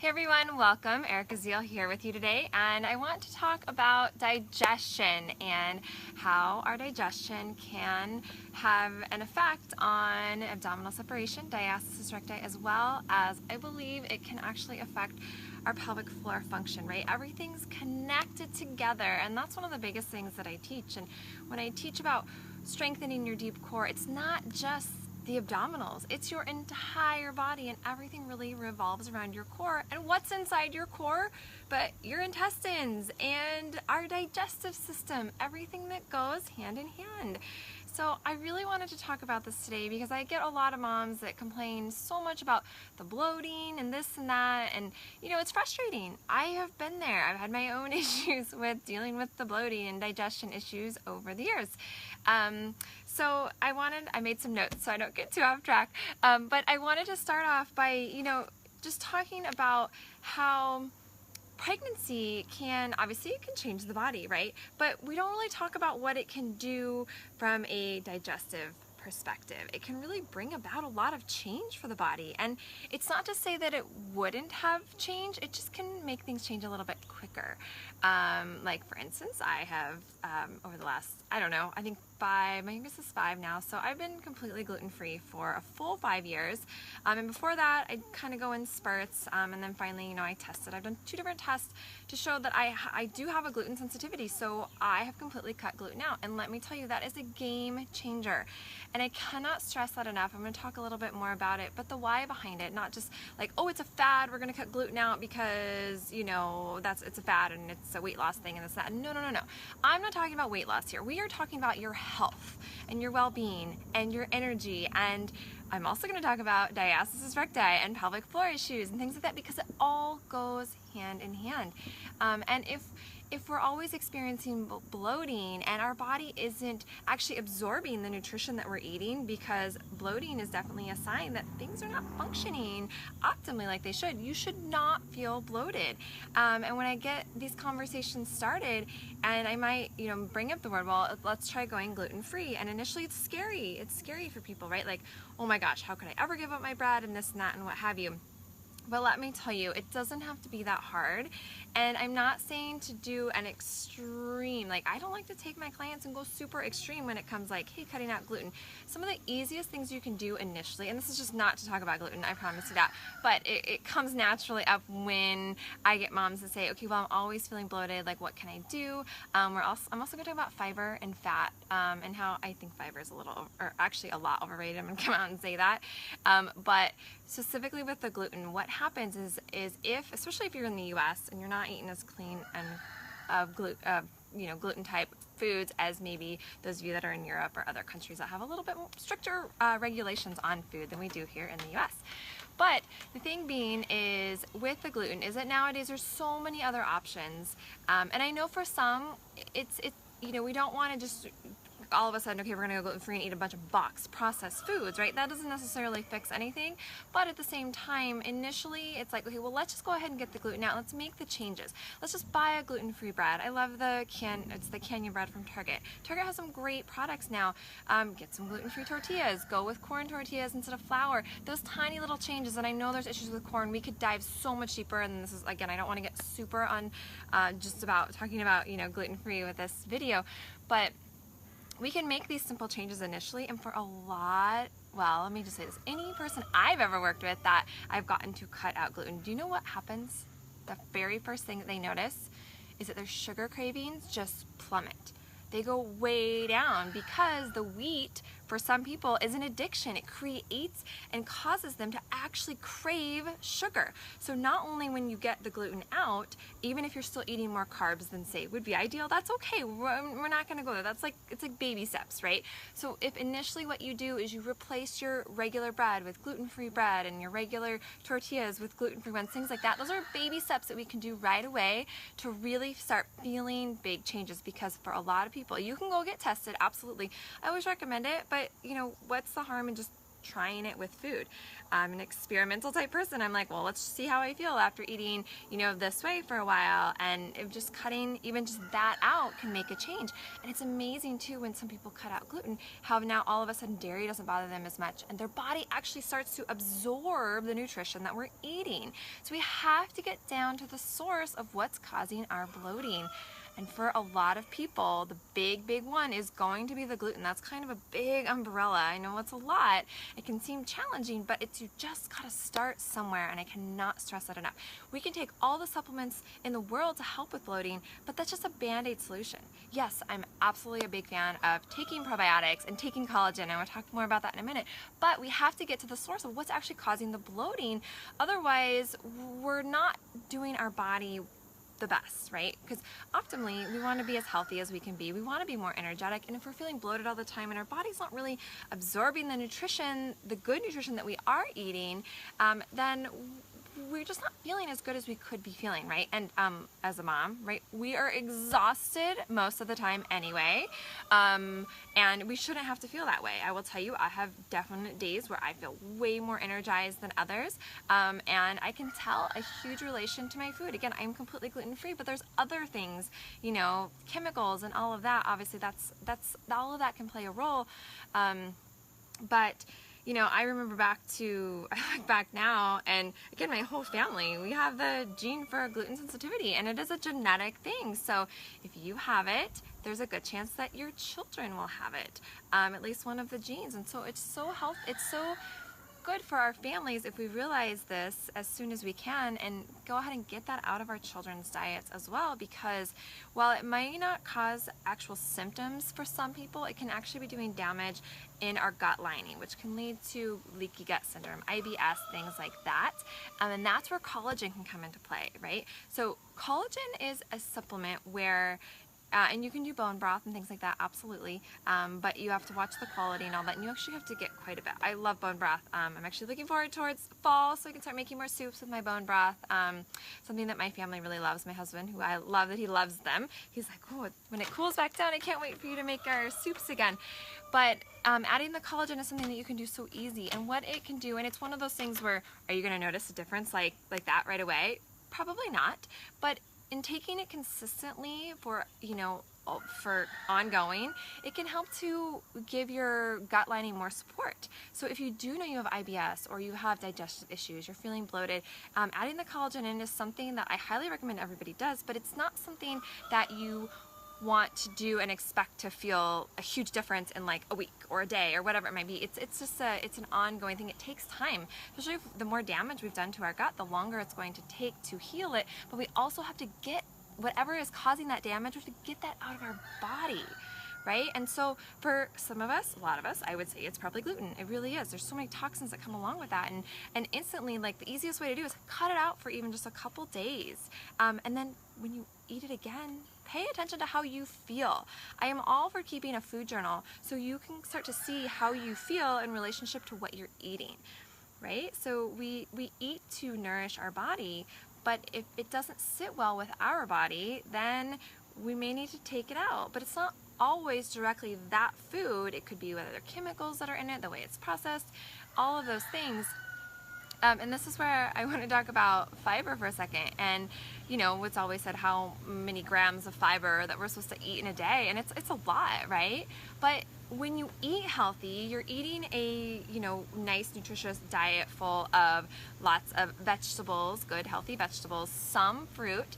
Hey everyone, welcome. Erica Zeal here with you today, and I want to talk about digestion and how our digestion can have an effect on abdominal separation, diastasis recti, as well as I believe it can actually affect our pelvic floor function, right? Everything's connected together, and that's one of the biggest things that I teach. And when I teach about strengthening your deep core, it's not just the abdominals, it's your entire body, and everything really revolves around your core. And what's inside your core but your intestines and our digestive system, everything that goes hand in hand. So I really wanted to talk about this today because I get a lot of moms that complain so much about the bloating and this and that, and you know, it's frustrating. I have been there. I've had my own issues with dealing with the bloating and digestion issues over the years. So I made some notes so I don't get too off track, but I wanted to start off by, just talking about how pregnancy obviously it can change the body, right? But we don't really talk about what it can do from a digestive perspective. It can really bring about a lot of change for the body. And it's not to say that it wouldn't have change, it just can make things change a little bit quicker. Like for instance, I have over the last, I think my youngest is 5 now, so I've been completely gluten-free for a full 5 years. And before that, I'd kind of go in spurts, and then finally, I tested. I've done 2 different tests to show that I do have a gluten sensitivity, so I have completely cut gluten out. And let me tell you, that is a game changer. And I cannot stress that enough. I'm going to talk a little bit more about it, but the why behind it, not just like, oh, it's a fad, we're going to cut gluten out because, it's a fad and it's a weight loss thing and this that. No. I'm not talking about weight loss here. We are talking about your health and your well-being and your energy. And I'm also going to talk about diastasis recti and pelvic floor issues and things like that, because it all goes hand in hand. And if we're always experiencing bloating and our body isn't actually absorbing the nutrition that we're eating, because bloating is definitely a sign that things are not functioning optimally like they should. You should not feel bloated. And when I get these conversations started, and I might, bring up the word, well, let's try going gluten-free. And initially it's scary. It's scary for people, right? Like, oh my gosh, how could I ever give up my bread and this and that and what have you? But let me tell you, it doesn't have to be that hard. And I'm not saying to do an extreme, like I don't like to take my clients and go super extreme when it comes like, hey, cutting out gluten. Some of the easiest things you can do initially, and this is just not to talk about gluten, I promise you that, but it comes naturally up when I get moms to say, okay, well, I'm always feeling bloated, like what can I do? I'm also going to talk about fiber and fat, and how I think fiber is actually a lot overrated. I'm going to come out and say that. But specifically with the gluten, what happens is if, especially if you're in the US and you're not eating as clean and gluten type foods as maybe those of you that are in Europe or other countries that have a little bit more stricter regulations on food than we do here in the US. But the thing being is with the gluten is that nowadays there's so many other options, and I know for some it's we don't want to just all of a sudden, okay, we're gonna go gluten-free and eat a bunch of boxed processed foods, right? That doesn't necessarily fix anything, but at the same time, initially, it's like, okay, well, let's just go ahead and get the gluten out. Let's make the changes. Let's just buy a gluten-free bread. I love it's the Canyon bread from Target. Target has some great products now. Get some gluten-free tortillas. Go with corn tortillas instead of flour. Those tiny little changes, and I know there's issues with corn. We could dive so much deeper, and this is, again, I don't want to get super on just about talking about, gluten-free with this video, but we can make these simple changes initially, and for let me just say this, any person I've ever worked with that I've gotten to cut out gluten, do you know what happens? The very first thing that they notice is that their sugar cravings just plummet. They go way down because the wheat, for some people, is an addiction. It creates and causes them to actually crave sugar. So not only when you get the gluten out, even if you're still eating more carbs than say would be ideal, that's okay. We're not gonna go there. It's like baby steps, right? So if initially what you do is you replace your regular bread with gluten-free bread and your regular tortillas with gluten-free ones, things like that, those are baby steps that we can do right away to really start feeling big changes. Because for a lot of people, you can go get tested, absolutely. I always recommend it, but what's the harm in just trying it with food. I'm an experimental type person. I'm like, well, let's see how I feel after eating, this way for a while. And just cutting even just that out can make a change. And it's amazing too when some people cut out gluten, how now all of a sudden dairy doesn't bother them as much and their body actually starts to absorb the nutrition that we're eating. So we have to get down to the source of what's causing our bloating. And for a lot of people, the big one is going to be the gluten. That's kind of a big umbrella. I know it's a lot. It can seem challenging, but you just gotta start somewhere, and I cannot stress that enough. We can take all the supplements in the world to help with bloating, but that's just a band-aid solution. Yes, I'm absolutely a big fan of taking probiotics and taking collagen, and we'll talk more about that in a minute, but we have to get to the source of what's actually causing the bloating. Otherwise, we're not doing our body the best, right? Because optimally, we want to be as healthy as we can be. We want to be more energetic. And if we're feeling bloated all the time and our body's not really absorbing the nutrition, the good nutrition that we are eating, then we're just not feeling as good as we could be feeling, right? And as a mom, right, we are exhausted most of the time anyway, and we shouldn't have to feel that way. I will tell you, I have definite days where I feel way more energized than others, and I can tell a huge relation to my food. Again, I'm completely gluten-free, but there's other things, chemicals and all of that. Obviously, that's all of that can play a role, but I remember I look back now, and again, my whole family, we have the gene for gluten sensitivity, and it is a genetic thing. So if you have it, there's a good chance that your children will have it, at least one of the genes. And so it's so good for our families if we realize this as soon as we can and go ahead and get that out of our children's diets as well, because while it might not cause actual symptoms for some people, it can actually be doing damage in our gut lining, which can lead to leaky gut syndrome, IBS, things like that. And that's where collagen can come into play, right? So collagen is a supplement where and you can do bone broth and things like that, absolutely, but you have to watch the quality and all that, and you actually have to get quite a bit. I love bone broth. I'm actually looking forward towards fall so I can start making more soups with my bone broth, something that my family really loves. My husband, who I love that he loves them, he's like, oh, when it cools back down, I can't wait for you to make our soups again. But adding the collagen is something that you can do so easy, and what it can do, and it's one of those things where, are you going to notice a difference like that right away? Probably not, but in taking it consistently for ongoing, it can help to give your gut lining more support. So if you do know you have IBS or you have digestive issues, you're feeling bloated, adding the collagen in is something that I highly recommend everybody does, but it's not something that you want to do and expect to feel a huge difference in like a week or a day or whatever it might be. It's just it's an ongoing thing. It takes time, especially if the more damage we've done to our gut, the longer it's going to take to heal it. But we also have to get whatever is causing that damage, we have to get that out of our body, right? And so for some of us, a lot of us, I would say it's probably gluten. It really is. There's so many toxins that come along with that, and instantly, like, the easiest way to do is cut it out for even just a couple days, and then when you eat it again, pay attention to how you feel. I am all for keeping a food journal so you can start to see how you feel in relationship to what you're eating, right? So we eat to nourish our body, but if it doesn't sit well with our body, then we may need to take it out. But it's not always directly that food. It could be whether there are chemicals that are in it, the way it's processed, all of those things. And this is where I want to talk about fiber for a second. And it's always said how many grams of fiber that we're supposed to eat in a day, and it's a lot, right? But when you eat healthy, you're eating a nice nutritious diet full of lots of vegetables, good healthy vegetables, some fruit,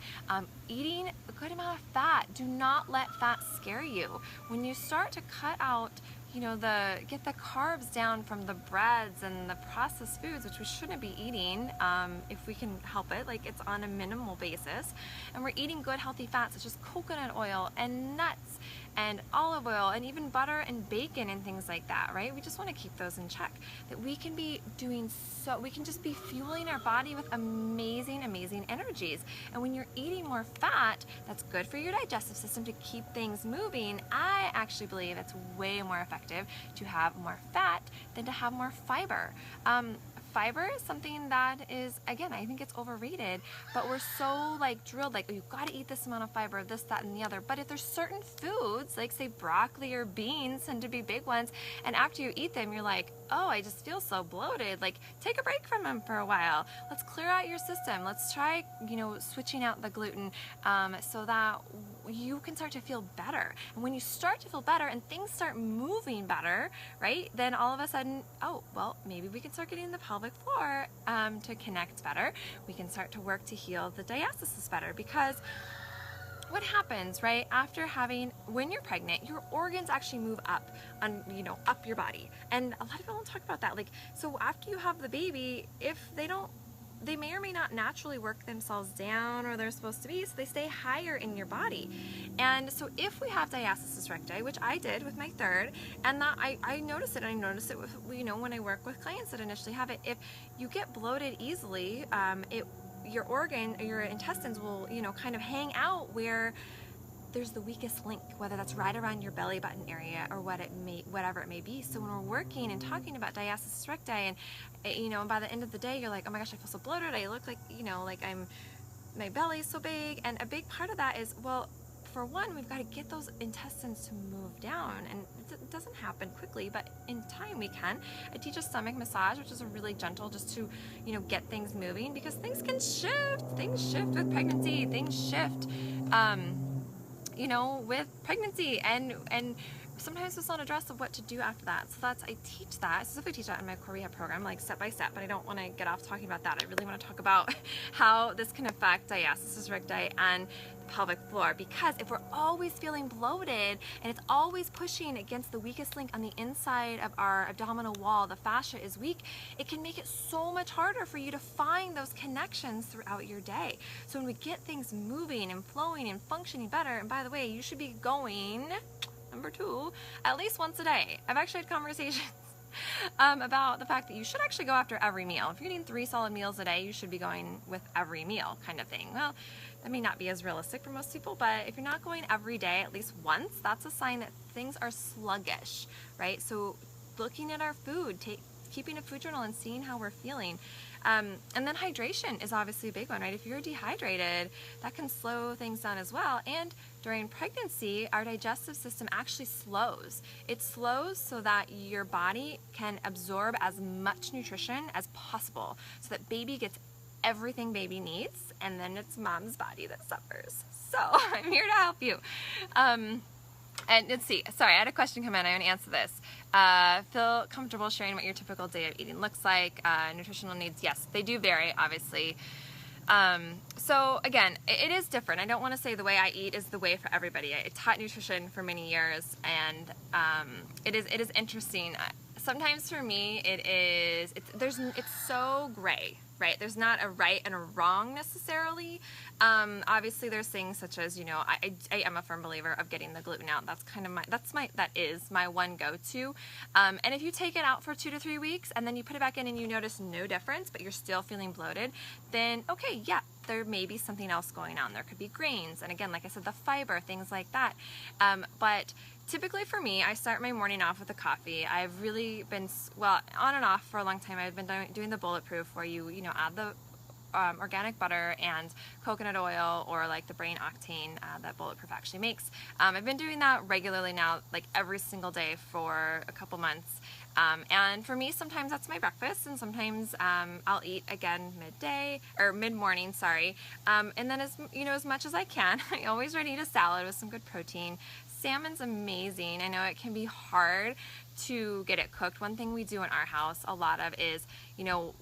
eating a good amount of fat. Do not let fat scare you. When you start to cut out get the carbs down from the breads and the processed foods, which we shouldn't be eating if we can help it, like it's on a minimal basis, and we're eating good healthy fats such as coconut oil and nuts and olive oil and even butter and bacon and things like that, right? We just want to keep those in check, that we can be doing so, we can just be fueling our body with amazing energies. And when you're eating more fat, that's good for your digestive system to keep things moving. I actually believe it's way more effective to have more fat than to have more fiber. Fiber is something that is, again, I think it's overrated, but we're so drilled, oh, you've got to eat this amount of fiber, this, that, and the other. But if there's certain foods, like say broccoli or beans tend to be big ones, and after you eat them, you're like, oh, I just feel so bloated, like take a break from them for a while. Let's clear out your system. Let's try, switching out the gluten so that you can start to feel better. And when you start to feel better and things start moving better, right, then all of a sudden, oh, well, maybe we can start getting the pelvic floor to connect better. We can start to work to heal the diastasis better, because what happens, right, when you're pregnant, your organs actually move up up your body. And a lot of people don't talk about that. Like, so after you have the baby, if they may or may not naturally work themselves down where they're supposed to be, so they stay higher in your body. And so if we have diastasis recti, which I did with my third, and that I notice it, and I notice it with, when I work with clients that initially have it, if you get bloated easily, your intestines will, kind of hang out where there's the weakest link, whether that's right around your belly button area or whatever it may be. So when we're working and talking about diastasis recti, and and by the end of the day, you're like, oh my gosh, I feel so bloated. I look like, my belly's so big. And a big part of that is, well, for one, we've got to get those intestines to move down, and it doesn't happen quickly, but in time we can. I teach a stomach massage, which is a really gentle, just to, get things moving, because things can shift. Things shift with pregnancy. Things shift, with pregnancy, and sometimes it's not addressed of what to do after that. So I teach that. I specifically teach that in my core rehab program, like step by step, but I don't want to get off talking about that. I really want to talk about how this can affect diastasis recti and the pelvic floor, because if we're always feeling bloated and it's always pushing against the weakest link on the inside of our abdominal wall, the fascia is weak, it can make it so much harder for you to find those connections throughout your day. So when we get things moving and flowing and functioning better, and by the way, you should be going, number 2, at least once a day. I've actually had conversations about the fact that you should actually go after every meal. If you're eating 3 solid meals a day, you should be going with every meal, kind of thing. Well, that may not be as realistic for most people, but if you're not going every day at least once, that's a sign that things are sluggish, right? So looking at our food, keeping a food journal and seeing how we're feeling. And then hydration is obviously a big one, right? If you're dehydrated, that can slow things down as well. And during pregnancy, our digestive system actually slows. It slows so that your body can absorb as much nutrition as possible, so that baby gets everything baby needs, and then it's mom's body that suffers. So I'm here to help you. And let's see, sorry, I had a question come in. I want to answer this. Feel comfortable sharing what your typical day of eating looks like? Nutritional needs, yes, they do vary, obviously. So again, it is different. I don't want to say the way I eat is the way for everybody. I taught nutrition for many years, and it is interesting. Sometimes for me, it's so gray, right? There's not a right and a wrong necessarily. Obviously there's things such as, I am a firm believer of getting the gluten out. That's kind of that is my one go-to. And if you take it out for 2 to 3 weeks and then you put it back in and you notice no difference, but you're still feeling bloated, then okay, yeah, there may be something else going on. There could be grains, and again, like I said, the fiber, things like that. But typically for me, I start my morning off with a coffee. I've really been, well, on and off for a long time. I've been doing the bulletproof, where you add the organic butter and coconut oil, or like the brain octane that bulletproof actually makes. I've been doing that regularly now, like every single day for a couple months. And for me, sometimes that's my breakfast, and sometimes I'll eat again midday or mid-morning, sorry. And then as much as I can, I always try to eat a salad with some good protein. Salmon's amazing. I know it can be hard to get it cooked. One thing we do in our house a lot of is,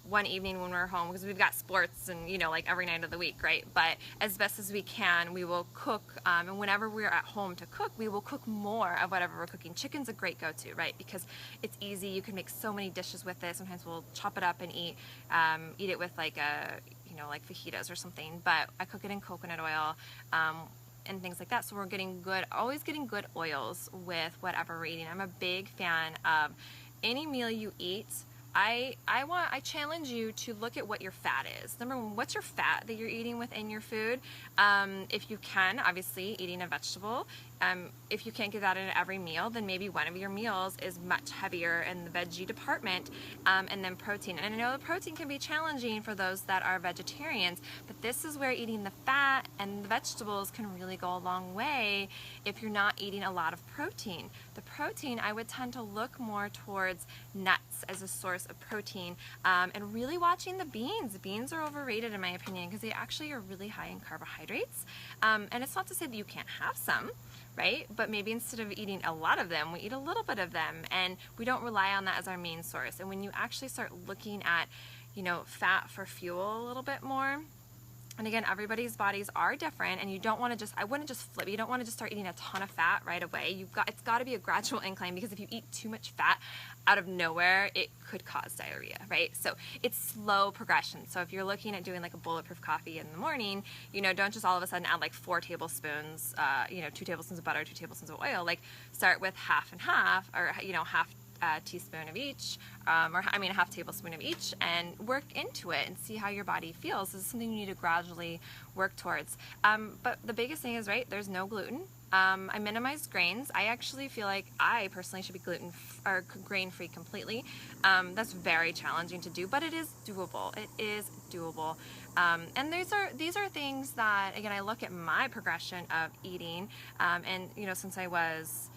one evening when we're home, because we've got sports and, like every night of the week, right? But as best as we can, we will cook, and whenever we're at home to cook, we will cook more of whatever we're cooking. Chicken's a great go-to, right? Because it's easy. You can make so many dishes with it. Sometimes we'll chop it up and eat it with like like fajitas or something. But I cook it in coconut oil, and things like that. So we're always getting good oils with whatever we're eating. I'm a big fan of any meal you eat. I challenge you to look at what your fat is. Number one, what's your fat that you're eating within your food? If you can, obviously eating a vegetable. if you can't get that in every meal, then maybe one of your meals is much heavier in the veggie department, and then protein. And I know the protein can be challenging for those that are vegetarians, but this is where eating the fat and the vegetables can really go a long way if you're not eating a lot of protein. The protein, I would tend to look more towards nuts as a source of protein, and really watching the beans. Beans are overrated in my opinion because they actually are really high in carbohydrates, and it's not to say that you can't have some, right? But maybe instead of eating a lot of them, we eat a little bit of them, and we don't rely on that as our main source. And when you actually start looking at, fat for fuel a little bit more, and again, everybody's bodies are different, and you don't want to just, I wouldn't just flip. You don't want to just start eating a ton of fat right away. It's got to be a gradual incline, because if you eat too much fat out of nowhere, it could cause diarrhea, right? So it's slow progression. So if you're looking at doing like a bulletproof coffee in the morning, don't just all of a sudden add like 4 tablespoons, 2 tablespoons of butter, 2 tablespoons of oil. Like start with half and half, or half teaspoon of each, a half tablespoon of each, and work into it and see how your body feels. This is something you need to gradually work towards. But the biggest thing is, right, there's no gluten. I minimize grains. I actually feel like I personally should be grain-free completely. That's very challenging to do, but it is doable. It is doable. And these are things that, again, I look at my progression of eating, and since I was,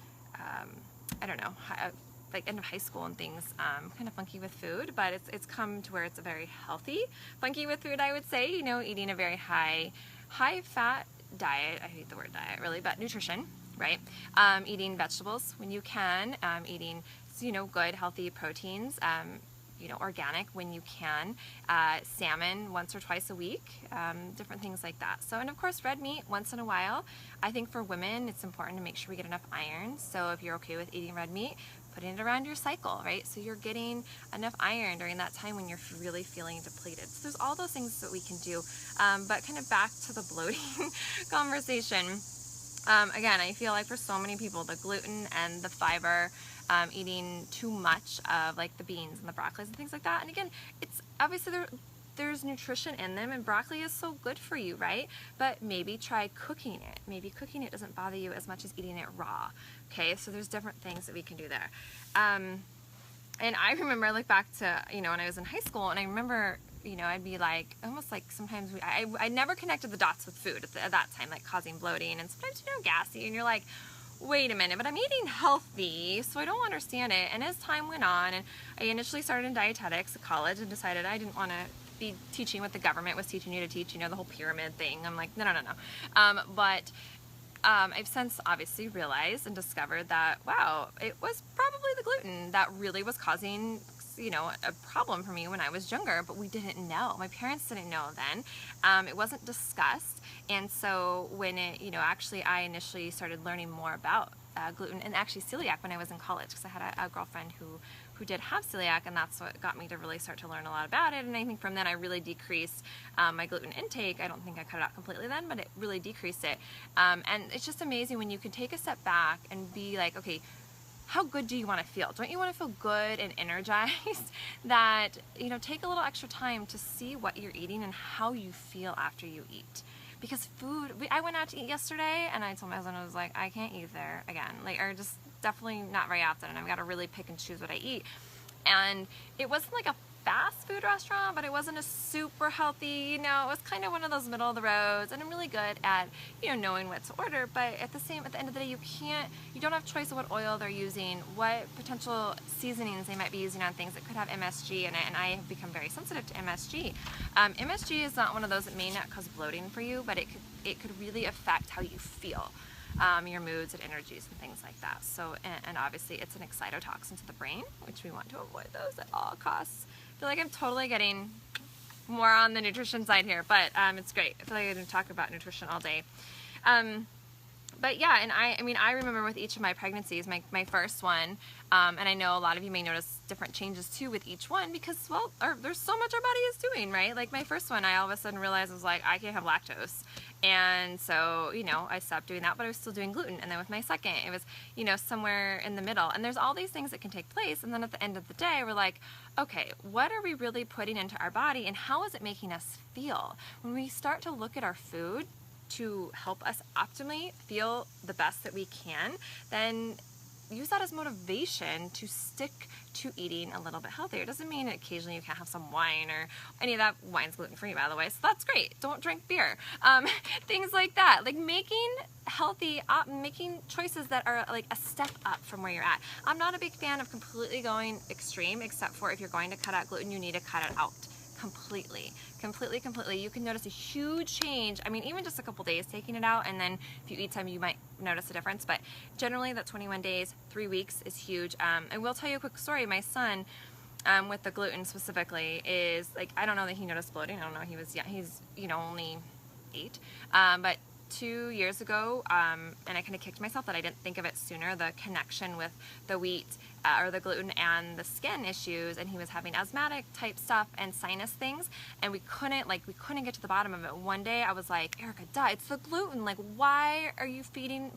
like end of high school and things, kind of funky with food, but it's come to where it's a very healthy funky with food, I would say. Eating a very high fat diet. I hate the word diet really, but nutrition, right? Eating vegetables when you can, eating good healthy proteins, organic when you can, salmon once or twice a week, different things like that. So, and of course red meat once in a while. I think for women it's important to make sure we get enough iron. So if you're okay with eating red meat, putting it around your cycle, right? So you're getting enough iron during that time when you're really feeling depleted. So there's all those things that we can do. But kind of back to the bloating conversation. Again, I feel like for so many people, the gluten and the fiber, eating too much of like the beans and the broccolis and things like that. And again, it's obviously there's nutrition in them, and broccoli is so good for you, right? But maybe try cooking it. Maybe cooking it doesn't bother you as much as eating it raw. Okay, so there's different things that we can do there. And I remember, I look back to, when I was in high school, and I remember, I'd be like, almost like sometimes I never connected the dots with food at that time, like causing bloating, and sometimes, gassy, and you're like, wait a minute, but I'm eating healthy, so I don't understand it. And as time went on, and I initially started in dietetics at college and decided I didn't want to be teaching what the government was teaching you to teach, the whole pyramid thing. I'm like, no. But I've since obviously realized and discovered that, wow, it was probably the gluten that really was causing, a problem for me when I was younger, but we didn't know. My parents didn't know then. It wasn't discussed. And so when it, actually I initially started learning more about gluten and actually celiac when I was in college, because I had a girlfriend who did have celiac, and that's what got me to really start to learn a lot about it. And I think from then I really decreased my gluten intake. I don't think I cut it out completely then, but it really decreased it. And it's just amazing when you can take a step back and be like, okay, how good do you want to feel? Don't you want to feel good and energized? That, take a little extra time to see what you're eating and how you feel after you eat. Because food, I went out to eat yesterday, and I told my husband, I was like, I can't eat there again. Or just definitely not very often, and I've got to really pick and choose what I eat. And it wasn't like a fast food restaurant, but it wasn't a super healthy, it was kind of one of those middle of the roads, and I'm really good at, knowing what to order, but at the end of the day, you don't have choice of what oil they're using, what potential seasonings they might be using on things that could have MSG in it, and I have become very sensitive to MSG. MSG is not one of those that may not cause bloating for you, but it could really affect how you feel. Your moods and energies and things like that. So, and obviously it's an excitotoxin to the brain, which we want to avoid those at all costs. I feel like I'm totally getting more on the nutrition side here, but it's great. I feel like I didn't talk about nutrition all day. But yeah, and I remember with each of my pregnancies, my first one, and I know a lot of you may notice different changes too with each one because, well, there's so much our body is doing, right? Like my first one, I all of a sudden realized I was like, I can't have lactose. And so, I stopped doing that, but I was still doing gluten. And then with my second, it was, somewhere in the middle. And there's all these things that can take place. And then at the end of the day, we're like, okay, what are we really putting into our body and how is it making us feel? When we start to look at our food, to help us optimally feel the best that we can, then use that as motivation to stick to eating a little bit healthier. It doesn't mean occasionally you can't have some wine, or any of that. Wine's gluten-free, by the way, so that's great. Don't drink beer. Things like that, like making healthy, making choices that are like a step up from where you're at. I'm not a big fan of completely going extreme, except for if you're going to cut out gluten, you need to cut it out completely. You can notice a huge change. I mean, even just a couple days taking it out, and then if you eat some, you might notice a difference. But generally, that 21 days, 3 weeks is huge. I will tell you a quick story. My son, with the gluten specifically, is like, I don't know that he noticed bloating. I don't know. He's only 8, but 2 years ago, and I kind of kicked myself that I didn't think of it sooner, the connection with the wheat or the gluten and the skin issues, and he was having asthmatic type stuff and sinus things, and we couldn't get to the bottom of it. One day I was like, Erica, duh, it's the gluten. Like, why are you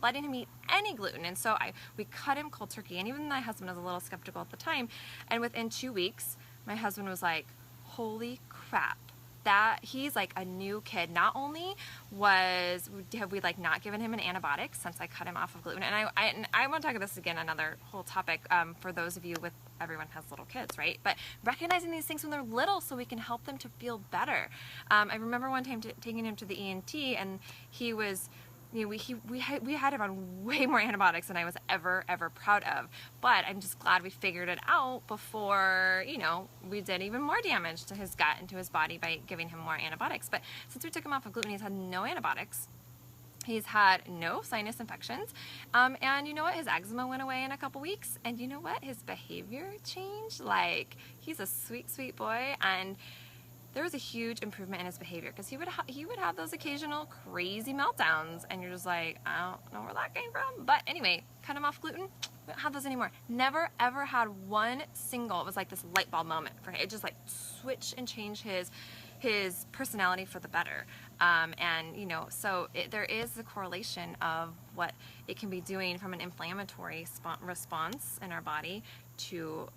letting him eat any gluten? And so we cut him cold turkey, and even my husband was a little skeptical at the time, and within 2 weeks, my husband was like, holy crap. That he's like a new kid. Not only have we like not given him an antibiotic since I cut him off of gluten, and I want to talk about this again, another whole topic for those of you with, everyone has little kids, right? But recognizing these things when they're little so we can help them to feel better. I remember one time taking him to the ENT, and he was, we had him on way more antibiotics than I was ever proud of. But I'm just glad we figured it out before, we did even more damage to his gut and to his body by giving him more antibiotics. But since we took him off of gluten, he's had no antibiotics. He's had no sinus infections. And you know what? His eczema went away in a couple weeks. And you know what? His behavior changed. Like, he's a sweet, sweet boy. And there was a huge improvement in his behavior, because he would have those occasional crazy meltdowns, and you're just like, I don't know where that came from. But anyway, cut him off gluten. We don't have those anymore. Never ever had one single. It was like this light bulb moment for him. It just like switched and changed his personality for the better. So there is the correlation of what it can be doing from an inflammatory response in our body to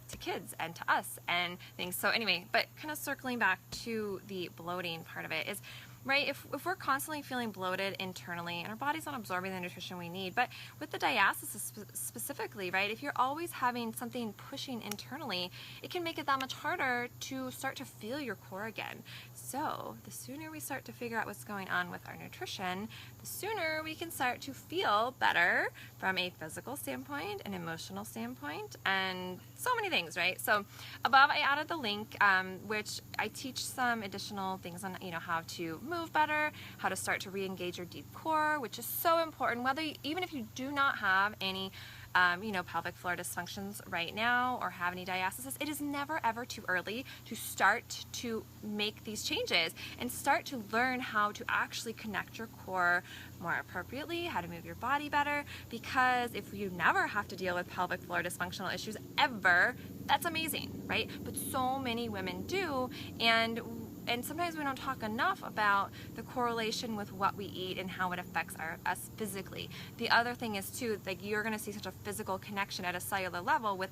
to kids and to us and things. So anyway, but kind of circling back to the bloating part of it is, right, if we're constantly feeling bloated internally and our body's not absorbing the nutrition we need, but with the diastasis specifically, right, if you're always having something pushing internally, it can make it that much harder to start to feel your core again. So the sooner we start to figure out what's going on with our nutrition, the sooner we can start to feel better from a physical standpoint, an emotional standpoint, and so many things, right? So above I added the link, which I teach some additional things on, how to move better, how to start to re-engage your deep core, which is so important, even if you do not have any pelvic floor dysfunctions right now or have any diastasis, it is never ever too early to start to make these changes and start to learn how to actually connect your core more appropriately, how to move your body better, because if you never have to deal with pelvic floor dysfunctional issues ever, that's amazing, right? But so many women do, and sometimes we don't talk enough about the correlation with what we eat and how it affects us physically. The other thing is too, like, you're going to see such a physical connection at a cellular level with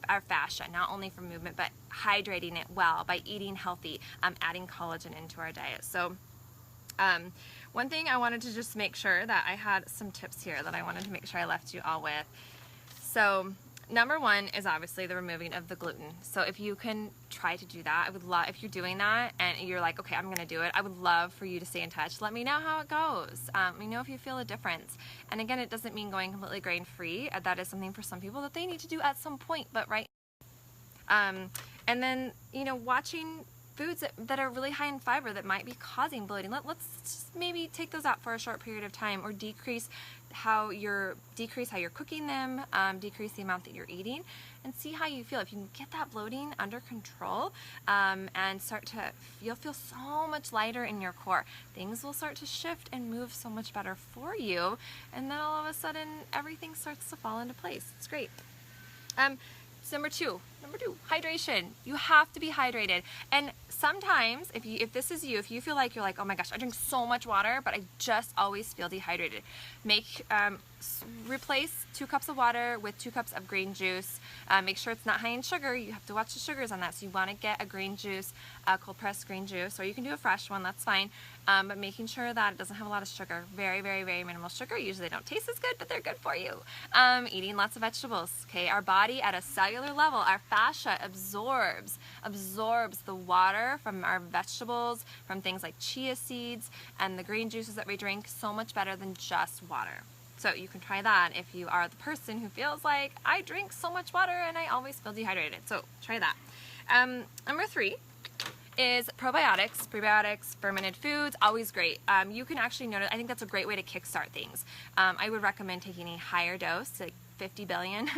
our fascia, not only for movement, but hydrating it well by eating healthy, adding collagen into our diet. So one thing I wanted to just make sure that I had some tips here that I wanted to make sure I left you all with. So number one is obviously the removing of the gluten. So if you can try to do that, I would love, if you're doing that and you're like, okay, I'm going to do it, I would love for you to stay in touch. Let me know how it goes. Let me know if you feel a difference. And again, it doesn't mean going completely grain-free. That is something for some people that they need to do at some point, but right. And then, watching foods that are really high in fiber that might be causing bloating. Let's just maybe take those out for a short period of time, or decrease how you're cooking them, decrease the amount that you're eating, and see how you feel. If you can get that bloating under control, and you'll feel so much lighter in your core. Things will start to shift and move so much better for you, and then all of a sudden everything starts to fall into place. It's great. So number two, Number 2, hydration. You have to be hydrated. And sometimes, if this is you, if you feel like you're like, oh my gosh, I drink so much water, but I just always feel dehydrated, replace 2 cups of water with 2 cups of green juice. Make sure it's not high in sugar. You have to watch the sugars on that. So you want to get a green juice, cold pressed green juice, or you can do a fresh one, that's fine. But making sure that it doesn't have a lot of sugar. Very, very, very minimal sugar. Usually they don't taste as good, but they're good for you. Eating lots of vegetables. Okay, our body at a cellular level, our fascia absorbs the water from our vegetables, from things like chia seeds and the green juices that we drink, so much better than just water. So you can try that if you are the person who feels like, I drink so much water and I always feel dehydrated. So try that. Number 3 is probiotics, prebiotics, fermented foods, always great. You can actually notice, I think that's a great way to kickstart things. I would recommend taking a higher dose, like 50 billion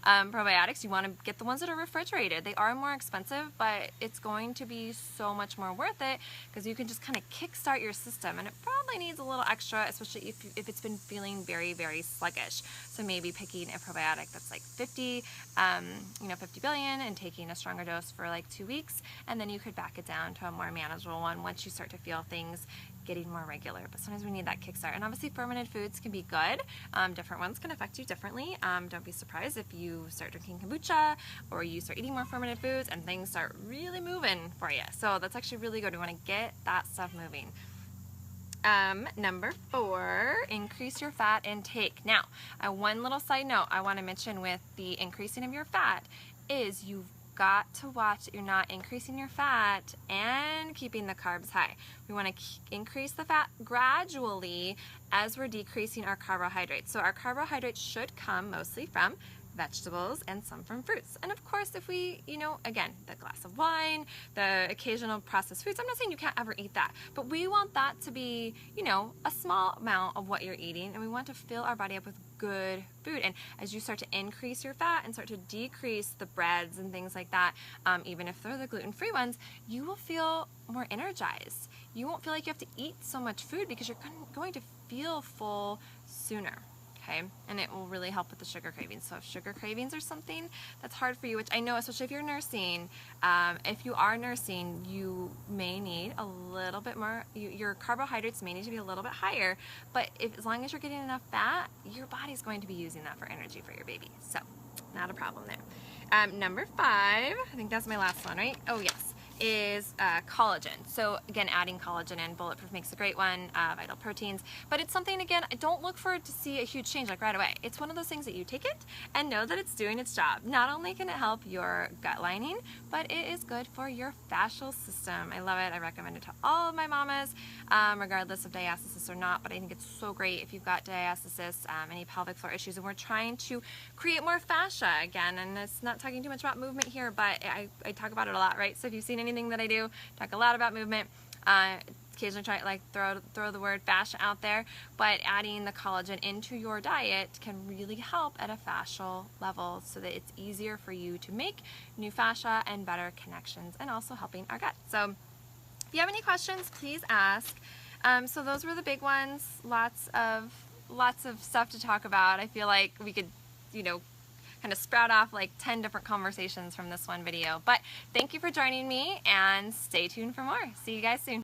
probiotics. You want to get the ones that are refrigerated. They are more expensive, but it's going to be so much more worth it because you can just kind of kickstart your system, and it probably needs a little extra, especially if it's been feeling very, very sluggish. So maybe picking a probiotic that's like 50 billion and taking a stronger dose for like 2 weeks, and then you could back it down to a more manageable one once you start to feel things getting more regular. But sometimes we need that kickstart. And obviously fermented foods can be good. Different ones can affect you differently. Don't be surprised if you start drinking kombucha or you start eating more fermented foods and things start really moving for you. So that's actually really good. We want to get that stuff moving. Number 4, increase your fat intake. Now, one little side note I want to mention with the increasing of your fat is you've got to watch that you're not increasing your fat and keeping the carbs high. We want to increase the fat gradually as we're decreasing our carbohydrates. So our carbohydrates should come mostly from vegetables and some from fruits. And of course, if we, again, the glass of wine, the occasional processed foods, I'm not saying you can't ever eat that, but we want that to be, a small amount of what you're eating, and we want to fill our body up with good food. And as you start to increase your fat and start to decrease the breads and things like that, even if they're the gluten-free ones, you will feel more energized. You won't feel like you have to eat so much food because you're going to feel full sooner. Okay, and it will really help with the sugar cravings. So if sugar cravings are something that's hard for you, which I know, especially if you're nursing, if you are nursing, you may need a little bit more, your carbohydrates may need to be a little bit higher, but as long as you're getting enough fat, your body's going to be using that for energy for your baby. So not a problem there. Number 5, I think that's my last one, right? Oh yes. Is collagen. So again, adding collagen in, Bulletproof makes a great one, Vital Proteins, but it's something, again, I don't look for it to see a huge change like right away. It's one of those things that you take it and know that it's doing its job. Not only can it help your gut lining, but it is good for your fascial system. I love it. I recommend it to all of my mamas, regardless of diastasis or not, but I think it's so great if you've got diastasis, any pelvic floor issues, and we're trying to create more fascia again, and it's not talking too much about movement here, but I talk about it a lot, right? So if you've seen anything that I do, talk a lot about movement. Occasionally try throw the word fascia out there, but adding the collagen into your diet can really help at a fascial level so that it's easier for you to make new fascia and better connections, and also helping our gut. So if you have any questions, please ask. So those were the big ones. Lots of stuff to talk about. I feel like we could, kind of sprout off like 10 different conversations from this one video. But thank you for joining me, and stay tuned for more. See you guys soon.